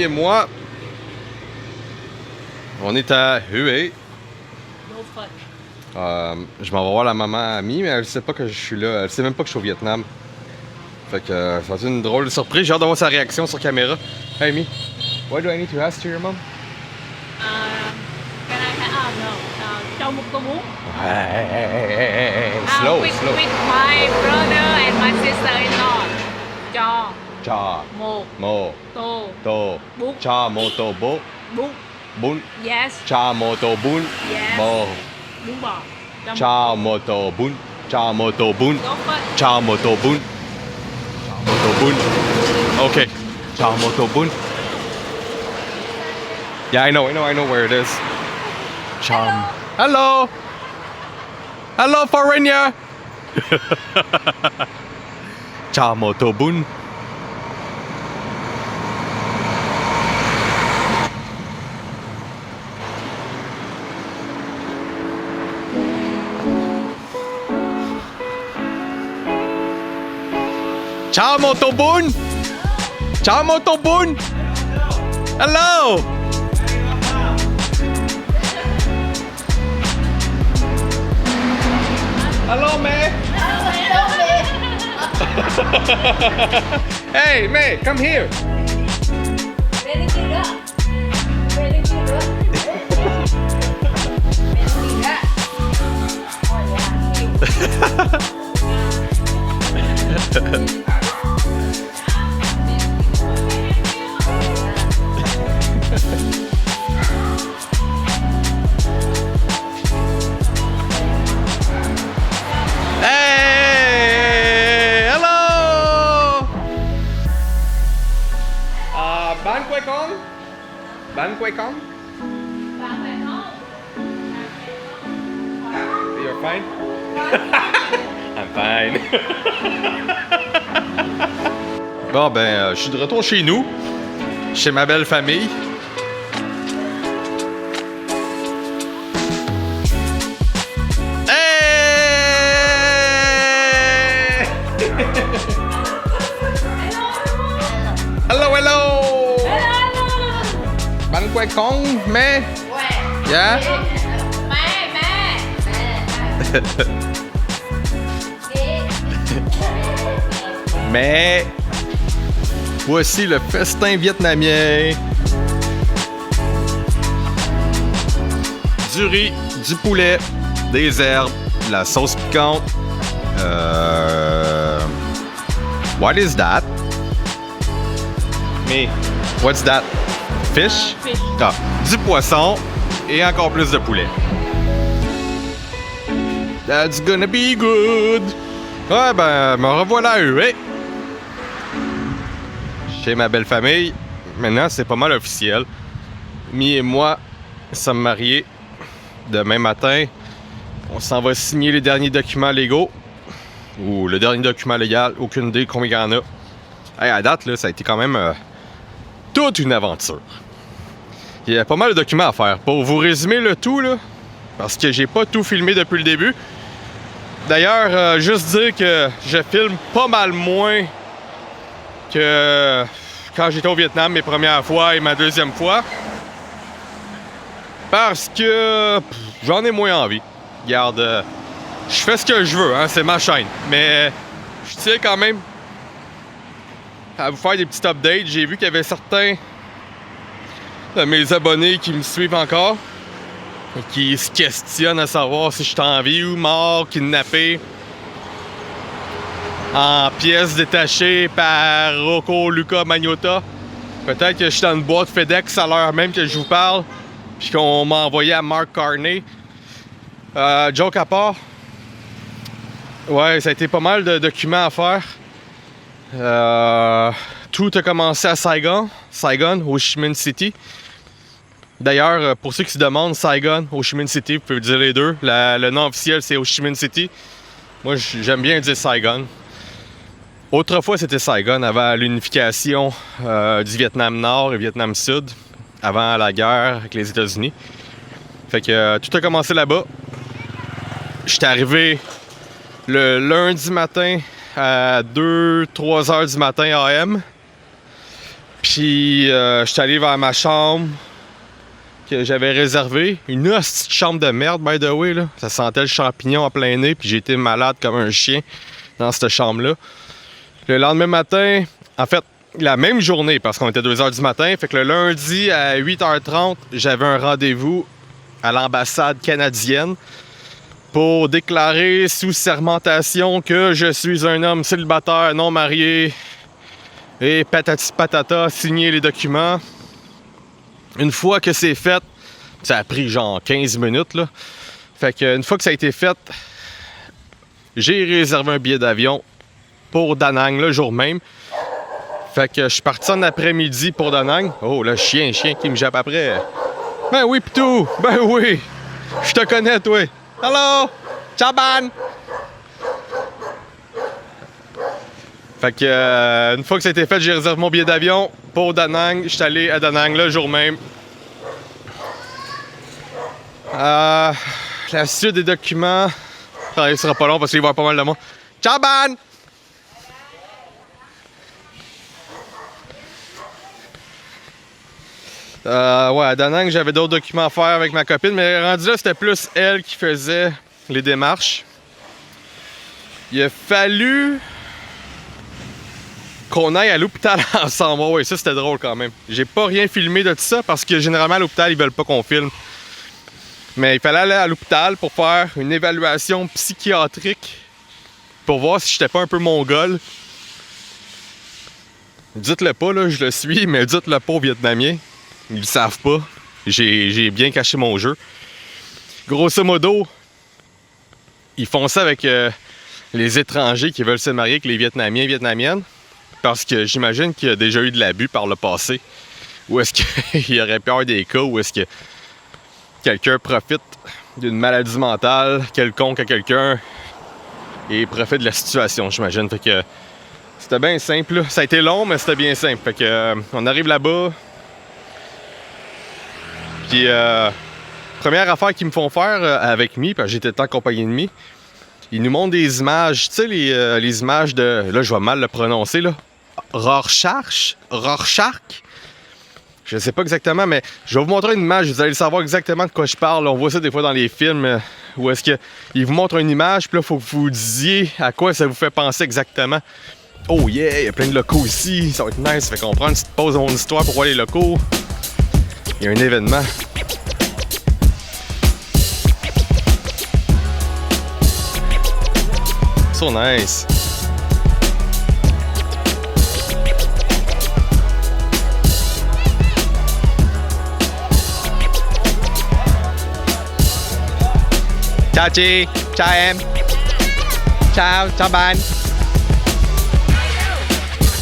et moi, on est à Hue. Je m'en vais voir la maman Amie, mais elle sait pas que je suis là. Elle sait même pas que je suis au Vietnam. Fait que ça va être une drôle de surprise. J'ai hâte d'avoir sa réaction sur caméra. Hey Amy, what do I need to ask to your mom? Can I no. Cho một tô bún. Hey, slow, with, slow. With my brother and my sister-in-law. Cho Cha, một mo, tô to, bún. cha, mo, to, bo, Bún. bun. Yes. Cha, mo, to, bun, Yes. mo. Bún bò. Cho Cha, mo, to, bun. Cha, mo, to, bun. Go first. Cha, mo, to, bun. Cha, mo, to, bun. Okay. Cha, mo, to, bun. Yeah, I know where it is. Cham. Hello. Hello, foreigner. Cha, mo, to, bun. Ciao Motobun! Ciao Motobun! Hello! Hello, May! Hey, May, come here! Hey! Hello! Bán quay con? Bán quay con? You're fine? I'm fine. Bon, ben, je suis de retour chez nous, chez ma belle famille. Hey! Hello, hello! Bánh quay con, mẹ? Yeah? Mais voici le festin vietnamien. Du riz, du poulet, des herbes, de la sauce piquante. What is that? Mais what's that? Fish? Fish. Ah, du poisson et encore plus de poulet. That's gonna be good. Ouais, ben, me revoilà à Hue. Chez ma belle famille. Maintenant, c'est pas mal officiel. Mi et moi sommes mariés. Demain matin, on s'en va signer les derniers documents légaux. Ou le dernier document légal. Aucune idée combien il y en a. Hey, à date, là, ça a été quand même toute une aventure. Il y a pas mal de documents à faire. Pour vous résumer le tout, là, parce que j'ai pas tout filmé depuis le début. D'ailleurs, juste dire que je filme pas mal moins que quand j'étais au Vietnam mes premières fois et ma deuxième fois. Parce que j'en ai moins envie. Regarde, je fais ce que je veux, hein, c'est ma chaîne. Mais je tiens quand même à vous faire des petits updates. J'ai vu qu'il y avait certains de mes abonnés qui me suivent encore et qui se questionnent à savoir si je suis en vie ou mort, kidnappé, en pièces détachées par Rocco Luca Magnotta. Peut-être que je suis dans une boîte FedEx à l'heure même que je vous parle, puis qu'on m'a envoyé à Mark Carney. Joke à part. Ouais, ça a été pas mal de documents à faire. Tout a commencé à Saigon, Ho Chi Minh City. D'ailleurs, pour ceux qui se demandent, Saigon, Ho Chi Minh City, vous pouvez dire les deux. Le nom officiel, c'est Ho Chi Minh City. Moi, j'aime bien dire Saigon. Autrefois, c'était Saigon avant l'unification du Vietnam Nord et Vietnam Sud, avant la guerre avec les États-Unis. Fait que tout a commencé là-bas. J'étais arrivé le lundi matin à 2-3 heures du matin AM. Puis, je suis allé vers ma chambre que j'avais réservée. Une hostie de chambre de merde, by the way, là. Ça sentait le champignon à plein nez, puis j'ai été malade comme un chien dans cette chambre-là. Le lendemain matin, en fait, la même journée, parce qu'on était 2h du matin, fait que le lundi à 8h30, j'avais un rendez-vous à l'ambassade canadienne pour déclarer sous sermentation que je suis un homme célibataire, non marié, et patati patata, signer les documents. Une fois que c'est fait, ça a pris genre 15 minutes, là. Fait que une fois que ça a été fait, j'ai réservé un billet d'avion pour Da Nang le jour même. Fait que je suis parti en après-midi pour Da Nang. Oh, le chien qui me jappe après. Ben oui, Pitou! Ben oui! Je te connais, toi! Hello! Chaban! Fait que une fois que ça a été fait, j'ai réservé mon billet d'avion pour Da Nang. Je suis allé à Da Nang le jour même. La suite des documents. Ça sera pas long parce qu'il va y avoir pas mal de monde. Chaban! Ouais, à Da Nang, j'avais d'autres documents à faire avec ma copine, mais rendu là, c'était plus elle qui faisait les démarches. Il a fallu qu'on aille à l'hôpital ensemble. Ouais, ça c'était drôle quand même. J'ai pas rien filmé de tout ça parce que généralement à l'hôpital, ils veulent pas qu'on filme. Mais il fallait aller à l'hôpital pour faire une évaluation psychiatrique pour voir si j'étais pas un peu mongol. Dites-le pas, là, je le suis, mais dites-le pas aux Vietnamiens. Ils le savent pas. J'ai bien caché mon jeu. Grosso modo, ils font ça avec les étrangers qui veulent se marier avec les Vietnamiens et Vietnamiennes. Parce que j'imagine qu'il y a déjà eu de l'abus par le passé. Ou est-ce qu'il y aurait pu avoir des cas où est-ce que quelqu'un profite d'une maladie mentale quelconque à quelqu'un et profite de la situation, j'imagine. Fait que c'était bien simple, là. Ça a été long, mais c'était bien simple. Fait que on arrive là-bas. Puis première affaire qu'ils me font faire avec Mi, parce que j'étais en compagnie de Mi, ils nous montrent des images, tu sais, les images de, là je vais mal le prononcer, là, Rorschach? Je sais pas exactement, mais je vais vous montrer une image, vous allez savoir exactement de quoi je parle. On voit ça des fois dans les films, où est-ce qu'ils vous montrent une image, puis là, il faut que vous disiez à quoi ça vous fait penser exactement. Oh yeah, il y a plein de locaux ici, ça va être nice, fait qu'on prend une petite pause dans mon histoire pour voir les locaux. Il y a un événement. So nice. Chào chị, chào em. Chào bạn.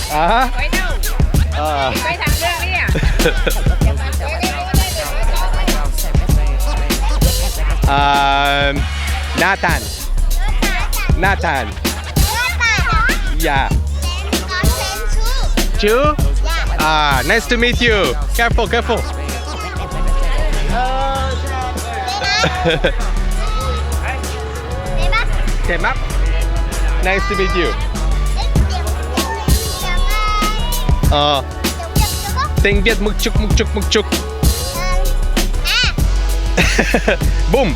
Quay đâu? Quay thẳng ra đi à? Nathan. Yeah. Chú? Nice to meet you. Careful. Came up. Nice to meet you. Tiếng Việt mực chục. Boom.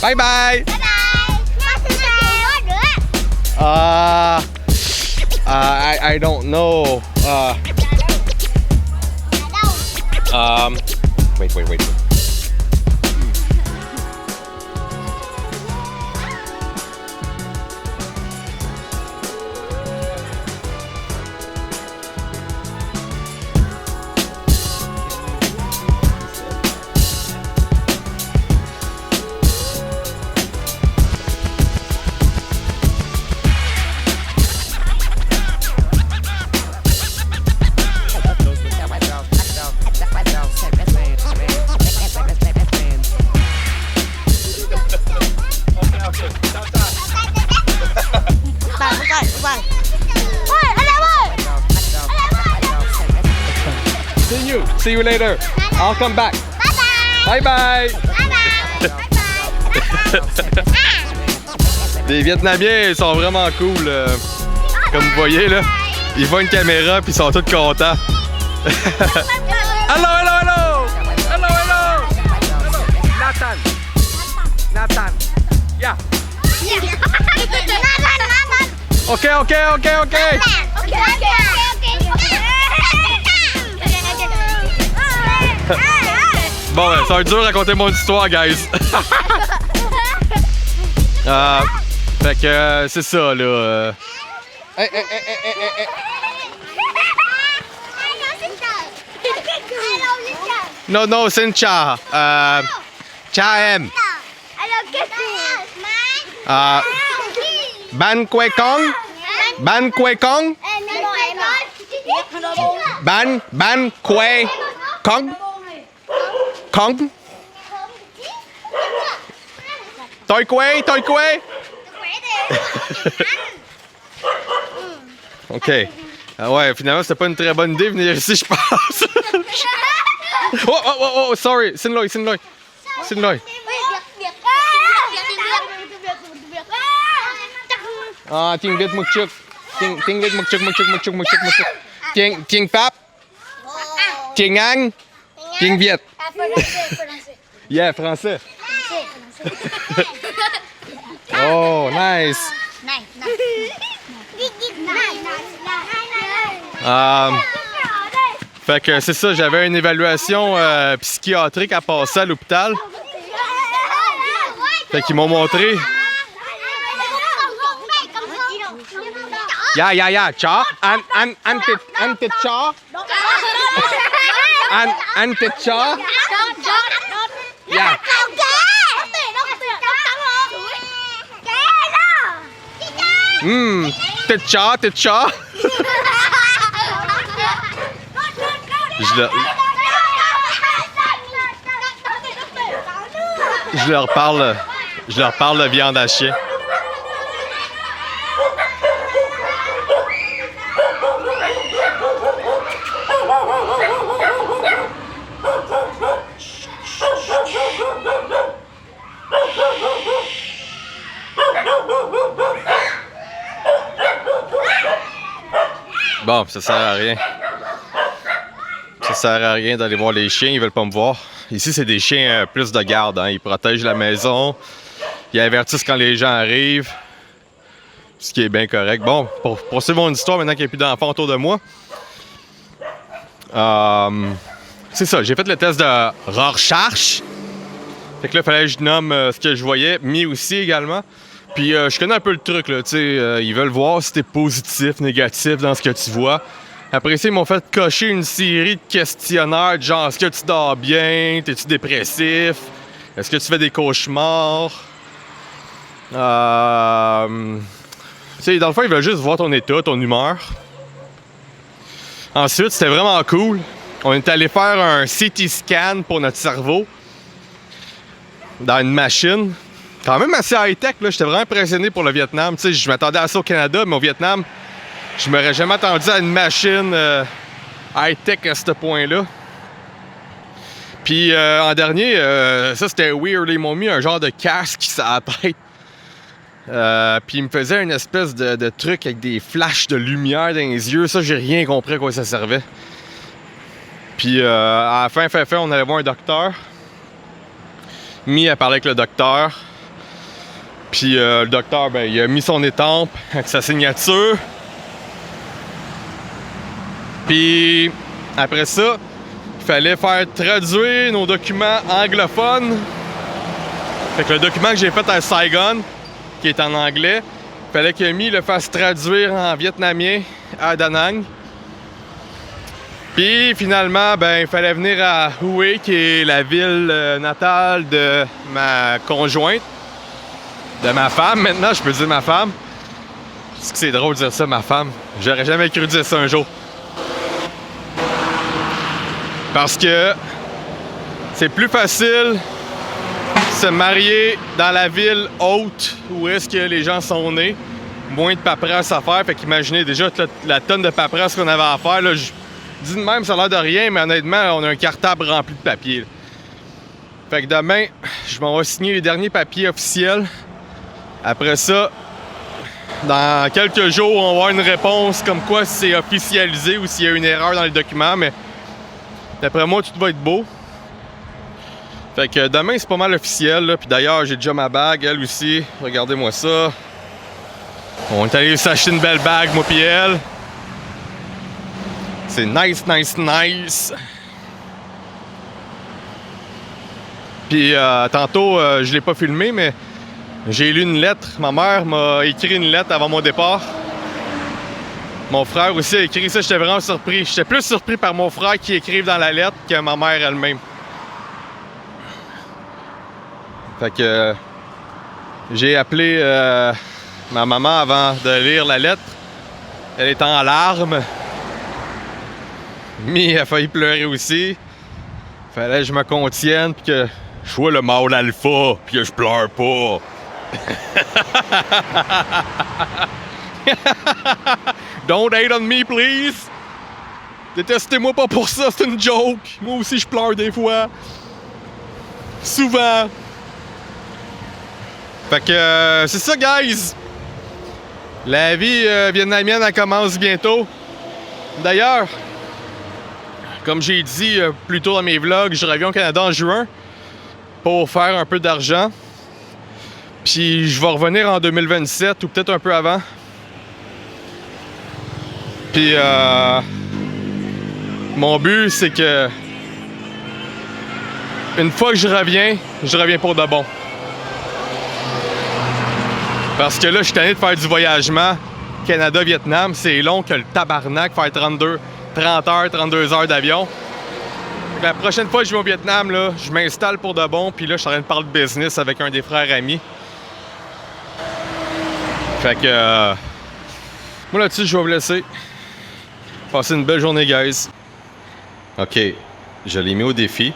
Bye bye. I don't know. Wait. See you later. I'll come back. Bye bye. Les Vietnamiens, ils sont vraiment cool. Comme vous voyez, là. Ils voient une caméra puis ils sont tous contents. Hello, hello, hello! Hello, hello! Hello. Nathan. Nathan. Yeah. OK, OK, OK, OK. Bon, ben, ça va être dur de raconter mon histoire, guys. Fait que c'est ça, là. Non, non, xin chào. Chào em. Ban quê con? Ban quê con? Ban quê con? Con? Tôi quê, tôi quê. OK. Ouais, finalement, c'était pas une très bonne idée de venir ici, je pense. Oh, sorry. Xin lỗi, xin lỗi. Xin lỗi. Tiếng Việt một chút. Tiếng Việt một chút. Tiếng Pháp. Tiếng Anh. Tiếng Việt. Yeah, français. Oh, nice. Fait que c'est ça, j'avais une évaluation psychiatrique à passer à l'hôpital. Fait qu'ils m'ont montré. Yeah, cha. An tit cha. An tit cha. Yeah. Tit cha. Je leur parle de viande à chien. Bon, ça sert à rien. Ça sert à rien d'aller voir les chiens, ils veulent pas me voir. Ici, c'est des chiens plus de garde, hein. Ils protègent la maison, ils avertissent quand les gens arrivent, ce qui est bien correct. Bon, pour poursuivre mon histoire, maintenant qu'il n'y a plus d'enfants autour de moi, c'est ça, j'ai fait le test de Rorschach. Fait que là, il fallait que je nomme ce que je voyais, mis aussi également. Puis je connais un peu le truc, là, tu sais, ils veulent voir si t'es positif, négatif dans ce que tu vois. Après ça, ils m'ont fait cocher une série de questionnaires, genre, est-ce que tu dors bien, t'es-tu dépressif, est-ce que tu fais des cauchemars? Tu sais, dans le fond, ils veulent juste voir ton état, ton humeur. Ensuite, c'était vraiment cool. On est allé faire un CT scan pour notre cerveau dans une machine. Quand même assez high-tech, là. J'étais vraiment impressionné pour le Vietnam. Tu sais, je m'attendais à ça au Canada, mais au Vietnam, je m'aurais jamais attendu à une machine high-tech à ce point-là. Puis en dernier, ça c'était weird. Ils m'ont mis un genre de casque sur la tête. Puis ils me faisaient une espèce de truc avec des flashs de lumière dans les yeux. Ça, j'ai rien compris à quoi ça servait. Puis à la fin, on allait voir un docteur. Mi a parlé avec le docteur. Puis le docteur, ben, il a mis son étampe avec sa signature. Puis après ça, il fallait faire traduire nos documents anglophones. Fait que le document que j'ai fait à Saigon, qui est en anglais, il fallait que Mi le fasse traduire en vietnamien à Da Nang. Puis finalement, ben, il fallait venir à Hue, qui est la ville natale de ma conjointe. De ma femme, maintenant, je peux dire ma femme. Parce que c'est drôle de dire ça, ma femme. J'aurais jamais cru dire ça un jour. Parce que c'est plus facile se marier dans la ville haute où est-ce que les gens sont nés. Moins de paperasse à faire. Fait qu'imaginez déjà la tonne de paperasse qu'on avait à faire. Là, je dis de même, ça a l'air de rien, mais honnêtement, on a un cartable rempli de papier. Là. Fait que demain, je m'en vais signer les derniers papiers officiels Après ça, dans quelques jours, on va avoir une réponse comme quoi c'est officialisé ou s'il y a une erreur dans les documents, mais d'après moi, tout va être beau. Fait que demain, c'est pas mal officiel, là. Puis d'ailleurs, j'ai déjà ma bague, elle aussi. Regardez-moi ça. On est allé s'acheter une belle bague, moi pis elle. C'est nice, nice, nice. Puis tantôt, je l'ai pas filmé, mais j'ai lu une lettre. Ma mère m'a écrit une lettre avant mon départ. Mon frère aussi a écrit ça, j'étais vraiment surpris. J'étais plus surpris par mon frère qui écrive dans la lettre que ma mère elle-même. Fait que j'ai appelé ma maman avant de lire la lettre. Elle est en larmes. Mi a failli pleurer aussi. Fallait que je me contienne puis que je sois le mâle alpha puis que je pleure pas. Don't hate on me, please. Détestez-moi pas pour ça, c'est une joke. Moi aussi, je pleure des fois. Souvent. Fait que c'est ça, guys. La vie vietnamienne, elle commence bientôt. D'ailleurs, comme j'ai dit plus tôt dans mes vlogs, je reviens au Canada en juin pour faire un peu d'argent. Puis je vais revenir en 2027 ou peut-être un peu avant. Puis mon but, c'est que une fois que je reviens pour de bon. Parce que là, je suis tanné de faire du voyagement Canada-Vietnam. C'est long que le tabarnak, faire 30 heures, 32 heures d'avion. La prochaine fois que je vais au Vietnam, là, je m'installe pour de bon. Puis là, je suis en train de parler de business avec un des frères amis. Fait que moi là-dessus, je vais vous laisser. Passez une belle journée, guys. OK, je l'ai mis au défi.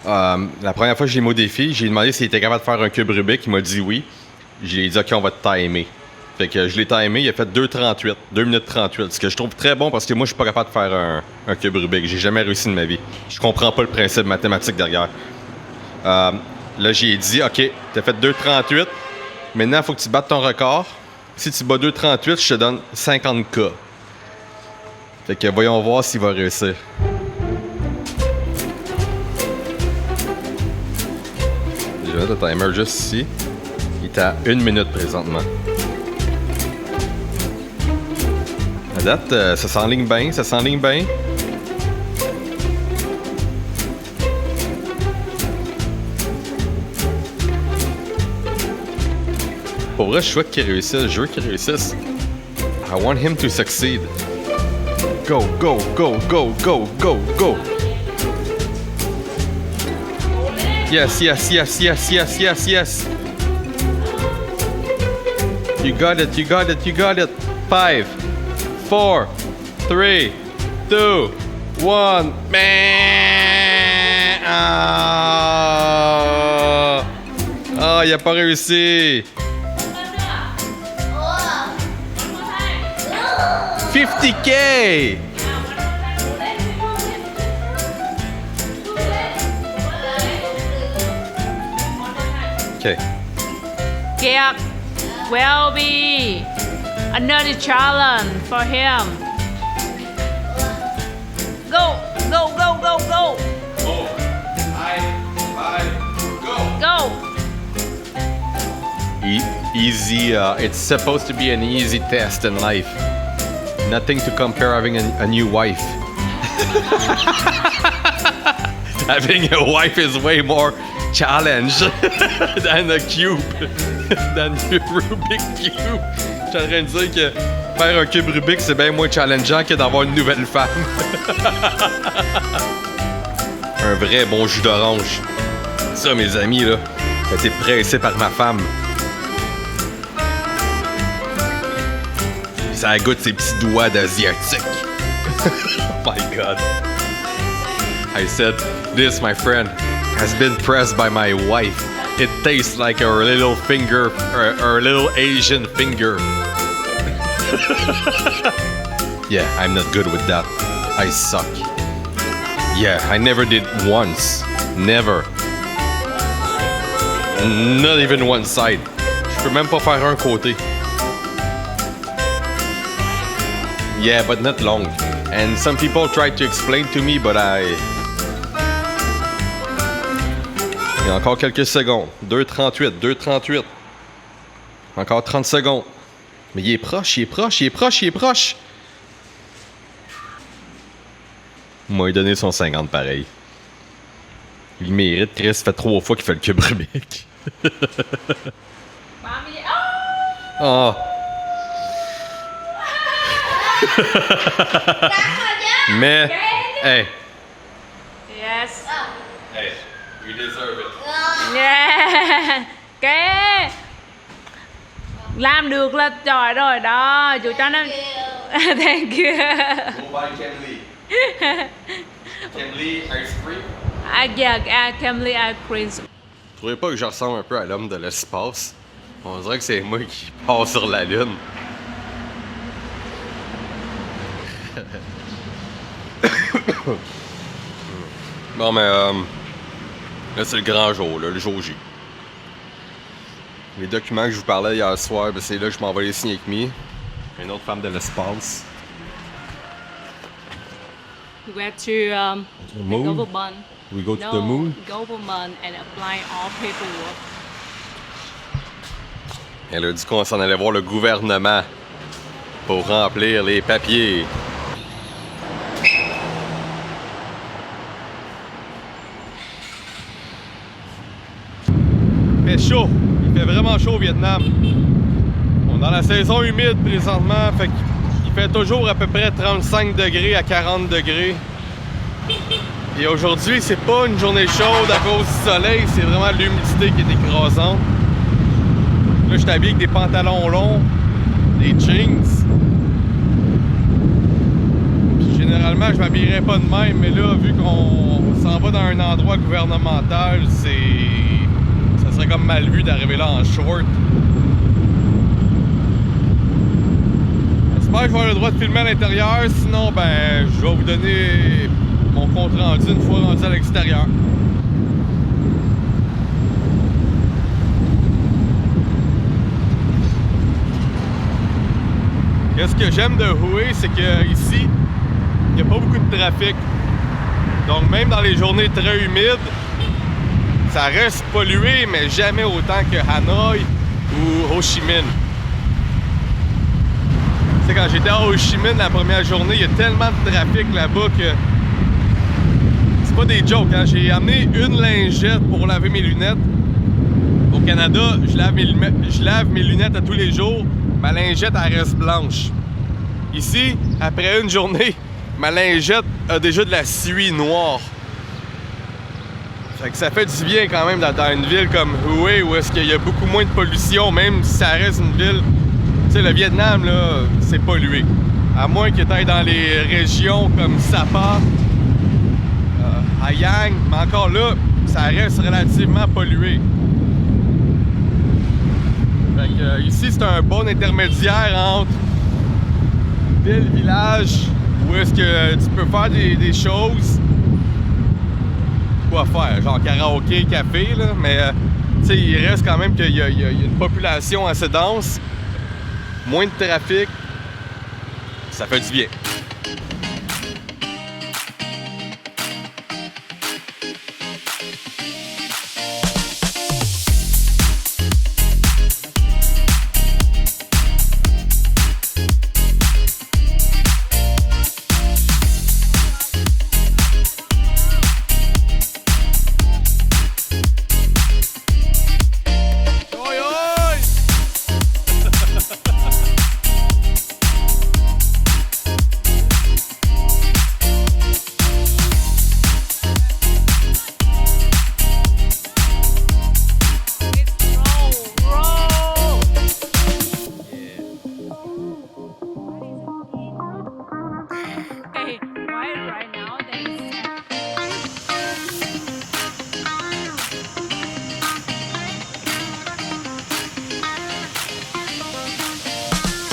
La première fois que je l'ai mis au défi, j'ai demandé s'il était capable de faire un cube Rubik. Il m'a dit oui. J'ai dit OK, on va te timer. Fait que je l'ai timé, il a fait 2,38, 2 minutes 38. Ce que je trouve très bon parce que moi, je suis pas capable de faire un cube Rubik. J'ai jamais réussi de ma vie. Je comprends pas le principe mathématique derrière. Là, j'ai dit OK, t'as fait 2,38. Maintenant, il faut que tu battes ton record. Si tu bats 2,38, je te donne 50$. Fait que voyons voir s'il va réussir. Je vais mettre le timer juste ici. Il est à 1 minute présentement. À date, ça s'enligne bien, ça s'enligne bien. Pour vrai, je souhaite qu'il réussisse. Je veux qu'il réussisse. I want him to succeed. Go, go, go, go, go, go, go. Yes, yes, yes, yes, yes, yes, yes. You got it, you got it, you got it. 5, 4, 3, 2, 1. Man! Ah, il a pas réussi. 50K! Okay. Get will be another challenge for him. Go, go, go, go, go. 4, 5, go. Go. Easy. It's supposed to be an easy test in life. Nothing to compare having a new wife. Having a wife is way more challenge than a cube, than a Rubik cube. Je suis en train de dire que faire un cube Rubik, c'est bien moins challengeant que d'avoir une nouvelle femme. Un vrai bon jus d'orange. Ça, mes amis, là, ça a été pressé par ma femme. Ça goûte ses petits doigts d'asiatique. Oh my God. I said, this, my friend, has been pressed by my wife. It tastes like her little finger, her little Asian finger. Yeah, I'm not good with that. I suck. Yeah, I never did once. Never. Not even one side. Je peux même pas faire un côté. Yeah, but not long. And some people tried to explain to me, but Il y a encore quelques secondes. 2,38, 2,38. Encore 30 secondes. Mais il est proche, il est proche, il est proche, il est proche. Moi, il a donné son 50 pareil. Il mérite, Chris, ça fait 3 fois qu'il fait le cube Rubik. Mommy, Oh. Mais, hey. Yes. Hey, you deserve it. Yeah. Kế. Làm được là giỏi rồi đó. Chú cho nó. Thank you. Go by Kenley. Kenley ice cream. Yeah, Camly ice cream. Vous trouvez pas que je ressemble un peu à l'homme de l'espace? On dirait que c'est moi qui passe sur la Lune. Bon, mais là, c'est le grand jour, là, le jour J. Les documents que je vous parlais hier soir, ben, c'est là que je m'en vais les signer avec Me, une autre femme de l'espace. We went to the moon? government. We go to No, the moon? government and apply all paperwork. Elle a dit qu'on s'en allait voir le gouvernement pour remplir les papiers. Il fait chaud. Il fait vraiment chaud au Vietnam. On est dans la saison humide présentement, fait qu'il fait toujours à peu près 35 degrés à 40 degrés. Et aujourd'hui, c'est pas une journée chaude à cause du soleil, c'est vraiment l'humidité qui est écrasante. Là, je suis habillé avec des pantalons longs, des jeans. Puis généralement, je m'habillerais pas de même, mais là, vu qu'on s'en va dans un endroit gouvernemental, ça serait comme mal vu d'arriver là en short. J'espère que je vais avoir le droit de filmer à l'intérieur, sinon, ben, je vais vous donner mon compte rendu une fois rendu à l'extérieur. Ce que j'aime de Hue, c'est qu'ici, il n'y a pas beaucoup de trafic. Donc même dans les journées très humides, ça reste pollué, mais jamais autant que Hanoï ou Ho Chi Minh. Tu sais, quand j'étais à Ho Chi Minh la première journée, il y a tellement de trafic là-bas que c'est pas des jokes, hein? J'ai amené une lingette pour laver mes lunettes. Au Canada, je lave mes lunettes à tous les jours. Ma lingette, elle reste blanche. Ici, après une journée, ma lingette a déjà de la suie noire. Fait que ça fait du bien quand même dans une ville comme Hue où est-ce qu'il y a beaucoup moins de pollution, même si ça reste une ville... Tu sais, le Vietnam, là, c'est pollué. À moins que tu ailles dans les régions comme Sapa, Hayang, mais encore là, ça reste relativement pollué. Fait que, ici, c'est un bon intermédiaire entre ville, village, où est-ce que tu peux faire des choses. Quoi faire? Genre karaoké, café, là, mais tu sais, il reste quand même qu'il y a une population assez dense, moins de trafic, ça fait du bien.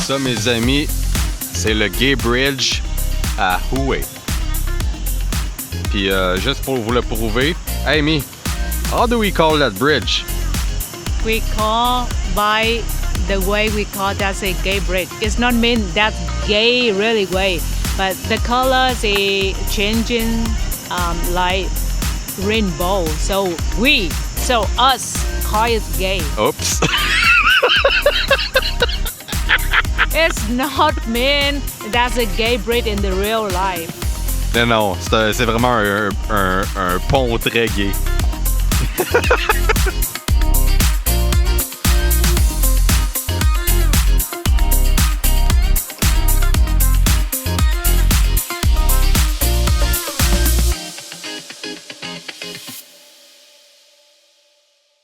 Ça, mes amis, c'est le Gay Bridge à Hue. Puis juste pour vous le prouver, hey me, how do we call that bridge? we call by the way we call that's a gay breed. It's not mean that's gay really way, but the colors is changing like rainbow. So us call it gay. Oups! It's not mean that's a gay breed in the real life. Non, c'est vraiment un pont très gay.